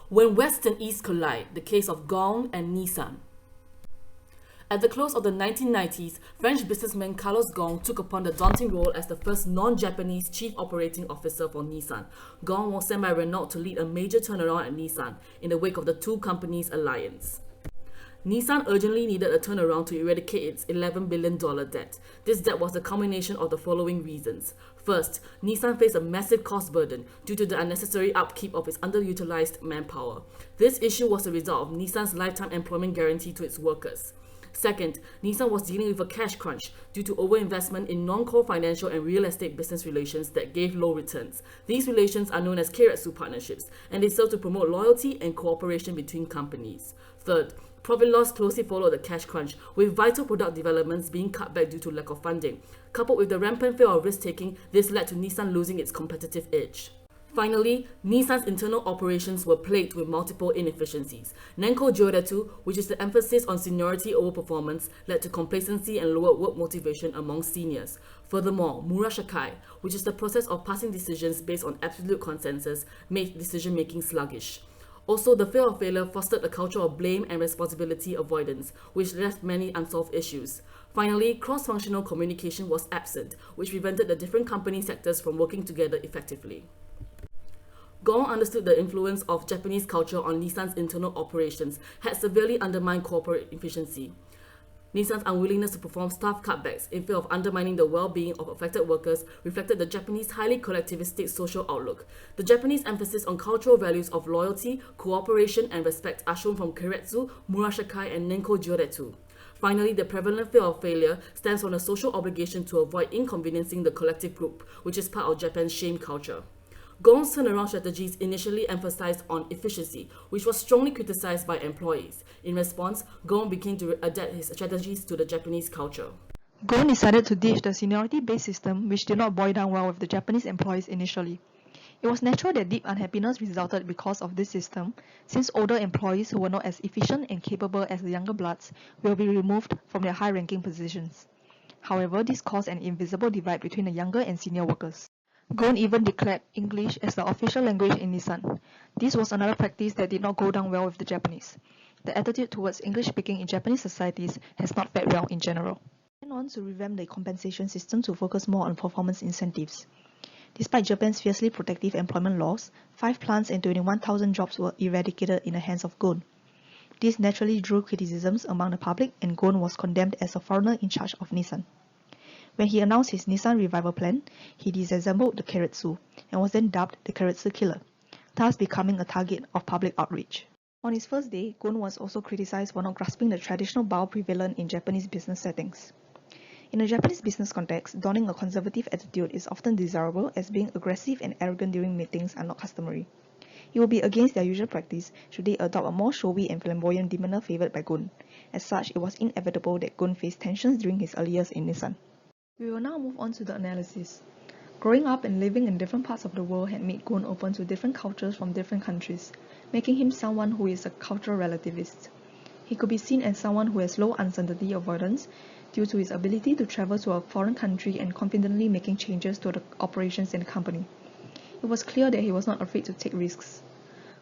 When West and East collide, the case of Ghosn and Nissan. At the close of the 1990s, French businessman Carlos Ghosn took upon the daunting role as the first non-Japanese chief operating officer for Nissan. Ghosn was sent by Renault to lead a major turnaround at Nissan in the wake of the two companies' alliance. Nissan urgently needed a turnaround to eradicate its $11 billion debt. This debt was the culmination of the following reasons. First, Nissan faced a massive cost burden due to the unnecessary upkeep of its underutilized manpower. This issue was a result of Nissan's lifetime employment guarantee to its workers. Second, Nissan was dealing with a cash crunch due to overinvestment in non-core financial and real estate business relations that gave low returns. These relations are known as keiretsu partnerships, and they serve to promote loyalty and cooperation between companies. Third, profit loss closely followed the cash crunch, with vital product developments being cut back due to lack of funding. Coupled with the rampant fear of risk-taking, this led to Nissan losing its competitive edge. Finally, Nissan's internal operations were plagued with multiple inefficiencies. Nenko Joretu, which is the emphasis on seniority over performance, led to complacency and lower work motivation among seniors. Furthermore, Murashakai, which is the process of passing decisions based on absolute consensus, made decision-making sluggish. Also, the fear of failure fostered a culture of blame and responsibility avoidance, which left many unsolved issues. Finally, cross-functional communication was absent, which prevented the different company sectors from working together effectively. Ghosn understood the influence of Japanese culture on Nissan's internal operations had severely undermined corporate efficiency. Nissan's unwillingness to perform staff cutbacks in fear of undermining the well-being of affected workers reflected the Japanese highly collectivistic social outlook. The Japanese emphasis on cultural values of loyalty, cooperation, and respect are shown from keiretsu, Murashakai, and Nenko Joretu. Finally, the prevalent fear of failure stems from a social obligation to avoid inconveniencing the collective group, which is part of Japan's shame culture. Ghosn's turnaround strategies initially emphasized on efficiency, which was strongly criticized by employees. In response, Ghosn began to adapt his strategies to the Japanese culture. Ghosn decided to ditch the seniority-based system, which did not boil down well with the Japanese employees initially. It was natural that deep unhappiness resulted because of this system, since older employees who were not as efficient and capable as the younger bloods will be removed from their high-ranking positions. However, this caused an invisible divide between the younger and senior workers. Ghosn even declared English as the official language in Nissan. This was another practice that did not go down well with the Japanese. The attitude towards English speaking in Japanese societies has not fared well in general. He went on to revamp the compensation system to focus more on performance incentives. Despite Japan's fiercely protective employment laws, 5 plants and 21,000 jobs were eradicated in the hands of Ghosn. This naturally drew criticisms among the public, and Ghosn was condemned as a foreigner in charge of Nissan. When he announced his Nissan revival plan, he disassembled the keiretsu and was then dubbed the keiretsu killer, thus becoming a target of public outrage. On his first day, Ghosn was also criticized for not grasping the traditional bow prevalent in Japanese business settings. In a Japanese business context, donning a conservative attitude is often desirable, as being aggressive and arrogant during meetings are not customary. It would be against their usual practice should they adopt a more showy and flamboyant demeanor favored by Ghosn. As such, it was inevitable that Ghosn faced tensions during his early years in Nissan. We will now move on to the analysis. Growing up and living in different parts of the world had made Ghosn open to different cultures from different countries, making him someone who is a cultural relativist. He could be seen as someone who has low uncertainty avoidance due to his ability to travel to a foreign country and confidently making changes to the operations in the company. It was clear that he was not afraid to take risks.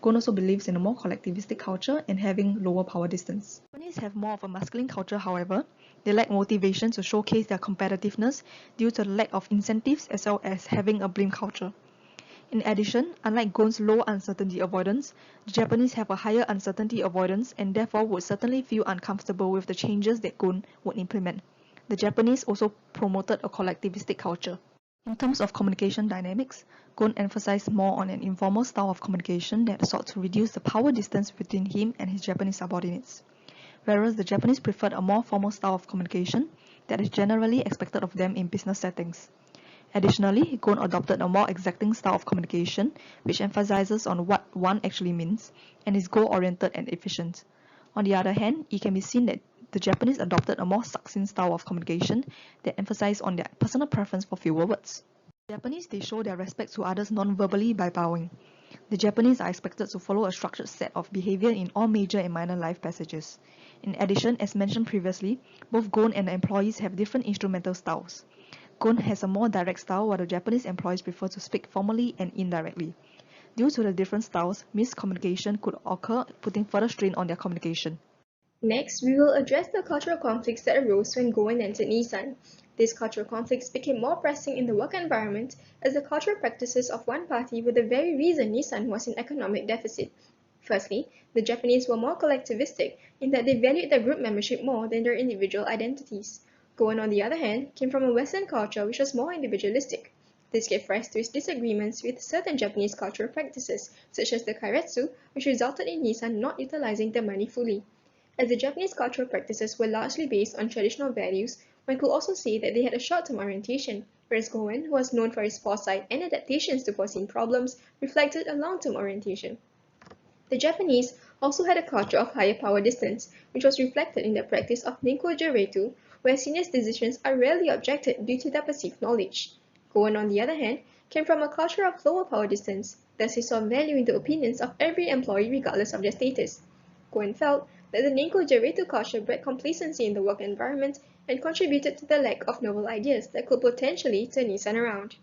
Ghosn also believes in a more collectivistic culture and having lower power distance. Japanese have more of a masculine culture, however. They lack motivation to showcase their competitiveness due to the lack of incentives as well as having a blame culture. In addition, unlike Ghosn's low uncertainty avoidance, the Japanese have a higher uncertainty avoidance and therefore would certainly feel uncomfortable with the changes that Ghosn would implement. The Japanese also promoted a collectivistic culture. In terms of communication dynamics, Ghosn emphasized more on an informal style of communication that sought to reduce the power distance between him and his Japanese subordinates, whereas the Japanese preferred a more formal style of communication that is generally expected of them in business settings. Additionally, Ghosn adopted a more exacting style of communication, which emphasizes on what one actually means and is goal-oriented and efficient. On the other hand, it can be seen that the Japanese adopted a more succinct style of communication that emphasized on their personal preference for fewer words. The Japanese, they show their respect to others non-verbally by bowing. The Japanese are expected to follow a structured set of behavior in all major and minor life passages. In addition, as mentioned previously, both Ghosn and the employees have different instrumental styles. Ghosn has a more direct style, while the Japanese employees prefer to speak formally and indirectly. Due to the different styles, miscommunication could occur, putting further strain on their communication. Next, we will address the cultural conflicts that arose when Ghosn entered Nissan. These cultural conflicts became more pressing in the work environment as the cultural practices of one party were the very reason Nissan was in economic deficit. Firstly, the Japanese were more collectivistic in that they valued their group membership more than their individual identities. Ghosn, on the other hand, came from a Western culture which was more individualistic. This gave rise to his disagreements with certain Japanese cultural practices, such as the kairetsu, which resulted in Nissan not utilizing their money fully. As the Japanese cultural practices were largely based on traditional values, one could also say that they had a short-term orientation, whereas Ghosn, who was known for his foresight and adaptations to foreseen problems, reflected a long-term orientation. The Japanese also had a culture of higher power distance, which was reflected in their practice of Ninko Juretu, where seniors' decisions are rarely objected due to their perceived knowledge. Ghosn, on the other hand, came from a culture of lower power distance, thus he saw value in the opinions of every employee regardless of their status. Ghosn felt that the Ninko Juretu culture bred complacency in the work environment and contributed to the lack of novel ideas that could potentially turn Nissan around.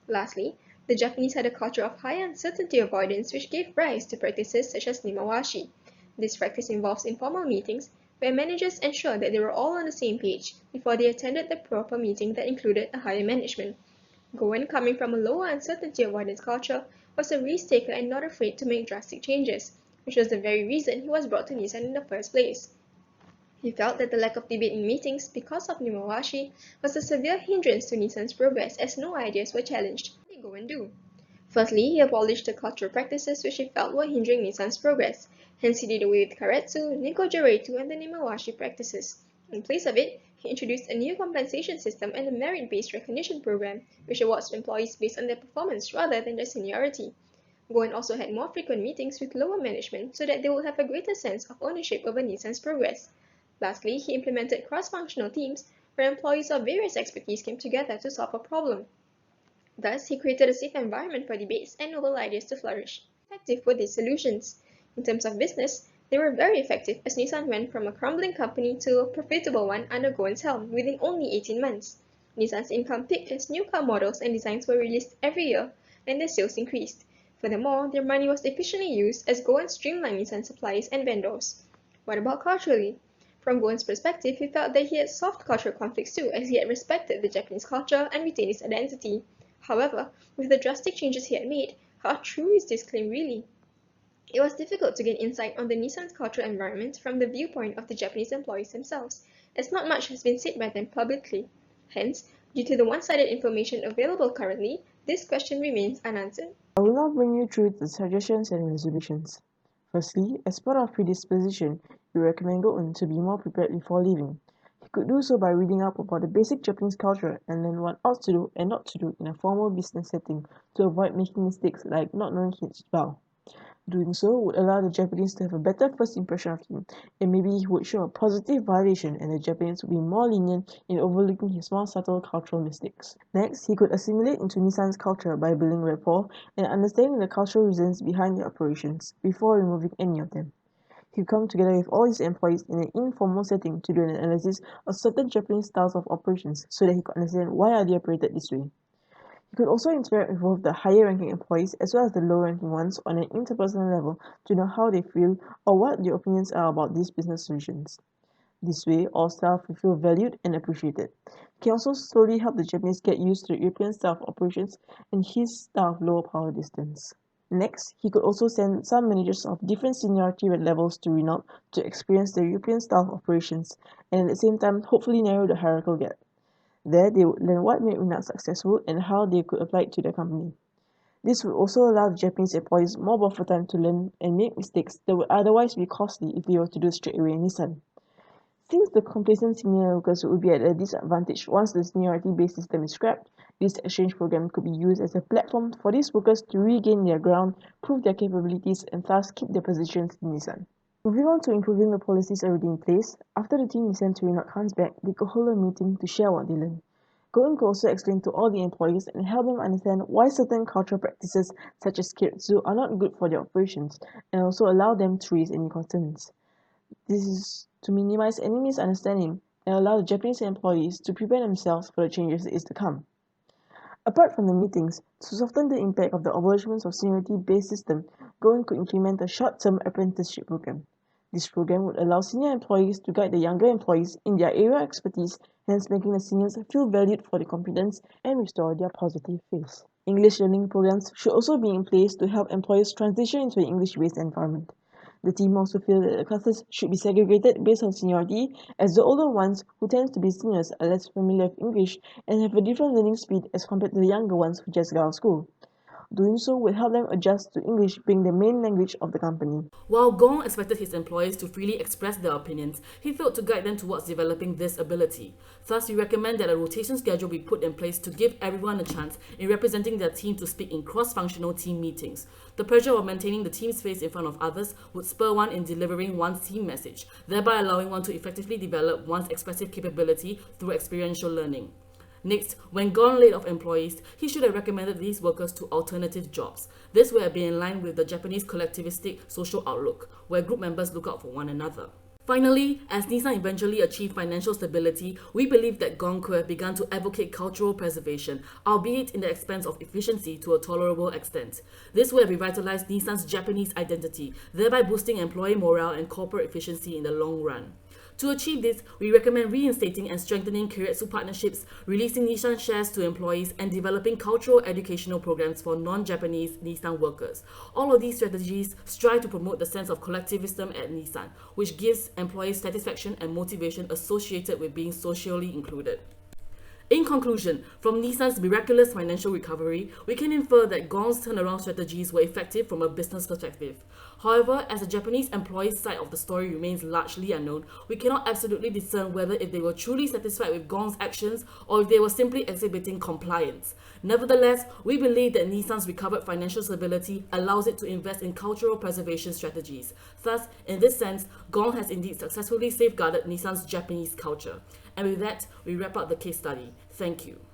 Lastly, the Japanese had a culture of high uncertainty avoidance which gave rise to practices such as nimawashi. This practice involves informal meetings where managers ensure that they were all on the same page before they attended the proper meeting that included a higher management. Ghosn, coming from a lower uncertainty avoidance culture, was a risk taker and not afraid to make drastic changes, which was the very reason he was brought to Nissan in the first place. He felt that the lack of debate in meetings because of nimawashi was a severe hindrance to Nissan's progress as no ideas were challenged. What did Ghosn do? Firstly, he abolished the cultural practices which he felt were hindering Nissan's progress. Hence, he did away with karetsu, nikojuretu, and the nimawashi practices. In place of it, he introduced a new compensation system and a merit-based recognition program, which awards employees based on their performance rather than their seniority. Ghosn also had more frequent meetings with lower management so that they would have a greater sense of ownership over Nissan's progress. Lastly, he implemented cross-functional teams where employees of various expertise came together to solve a problem. Thus, he created a safe environment for debates and novel ideas to flourish. Effective were these solutions. In terms of business, they were very effective as Nissan went from a crumbling company to a profitable one under Ghosn's helm within only 18 months. Nissan's income peaked as new car models and designs were released every year, and their sales increased. Furthermore, their money was efficiently used as Ghosn streamlined Nissan suppliers and vendors. What about culturally? From Ghosn's perspective, he felt that he had solved cultural conflicts too, as he had respected the Japanese culture and retained its identity. However, with the drastic changes he had made, how true is this claim really? It was difficult to gain insight on the Nissan's cultural environment from the viewpoint of the Japanese employees themselves, as not much has been said by them publicly. Hence, due to the one-sided information available currently, this question remains unanswered. I will now bring you through the suggestions and resolutions. Firstly, as part of predisposition, we recommend Ghosn to be more prepared before leaving. He could do so by reading up about the basic Japanese culture and learn what ought to do and not to do in a formal business setting to avoid making mistakes like not knowing his bow. Doing so would allow the Japanese to have a better first impression of him, and maybe he would show a positive violation and the Japanese would be more lenient in overlooking his more subtle cultural mistakes. Next, he could assimilate into Nissan's culture by building rapport and understanding the cultural reasons behind the operations before removing any of them. He would come together with all his employees in an informal setting to do an analysis of certain Japanese styles of operations so that he could understand why are they operated this way. You could also interact with both the higher-ranking employees as well as the lower-ranking ones on an interpersonal level to know how they feel or what their opinions are about these business solutions. This way, all staff will feel valued and appreciated. It can also slowly help the Japanese get used to the European style of operations and his style of lower power distance. Next, he could also send some managers of different seniority levels to Renault to experience the European style of operations and at the same time hopefully narrow the hierarchical gap. There, they would learn what made Renault successful and how they could apply it to their company. This would also allow the Japanese employees more buffer time to learn and make mistakes that would otherwise be costly if they were to do straight away in Nissan. Since the complacent senior workers would be at a disadvantage once the seniority-based system is scrapped, this exchange program could be used as a platform for these workers to regain their ground, prove their capabilities, and thus keep their positions in Nissan. Moving on to improving the policies already in place, after the team is sent to Renault comes back, they could hold a meeting to share what they learned. Ghosn could also explain to all the employees and help them understand why certain cultural practices such as kiritsu are not good for their operations, and also allow them to raise any concerns. This is to minimize any misunderstanding and allow the Japanese employees to prepare themselves for the changes that is to come. Apart from the meetings, to soften the impact of the abolishment of seniority-based system, Ghosn could implement a short-term apprenticeship program. This program would allow senior employees to guide the younger employees in their area of expertise, hence making the seniors feel valued for their competence and restore their positive face. English learning programs should also be in place to help employees transition into an English-based environment. The team also feel that the classes should be segregated based on seniority, as the older ones, who tend to be seniors, are less familiar with English and have a different learning speed as compared to the younger ones who just got out of school. Doing so will help them adjust to English being the main language of the company. While Ghosn expected his employees to freely express their opinions, he failed to guide them towards developing this ability. Thus, we recommend that a rotation schedule be put in place to give everyone a chance in representing their team to speak in cross-functional team meetings. The pressure of maintaining the team's face in front of others would spur one in delivering one's team message, thereby allowing one to effectively develop one's expressive capability through experiential learning. Next, when Ghosn laid off employees, he should have recommended these workers to alternative jobs. This would have been in line with the Japanese collectivistic social outlook, where group members look out for one another. Finally, as Nissan eventually achieved financial stability, we believe that Ghosn could have begun to advocate cultural preservation, albeit in the expense of efficiency to a tolerable extent. This would have revitalized Nissan's Japanese identity, thereby boosting employee morale and corporate efficiency in the long run. To achieve this, we recommend reinstating and strengthening Keiretsu partnerships, releasing Nissan shares to employees, and developing cultural educational programs for non-Japanese Nissan workers. All of these strategies strive to promote the sense of collectivism at Nissan, which gives employees satisfaction and motivation associated with being socially included. In conclusion, from Nissan's miraculous financial recovery, we can infer that Ghosn's turnaround strategies were effective from a business perspective. However, as the Japanese employees' side of the story remains largely unknown, we cannot absolutely discern whether if they were truly satisfied with Ghosn's actions or if they were simply exhibiting compliance. Nevertheless, we believe that Nissan's recovered financial stability allows it to invest in cultural preservation strategies. Thus, in this sense, Ghosn has indeed successfully safeguarded Nissan's Japanese culture. And with that, we wrap up the case study. Thank you.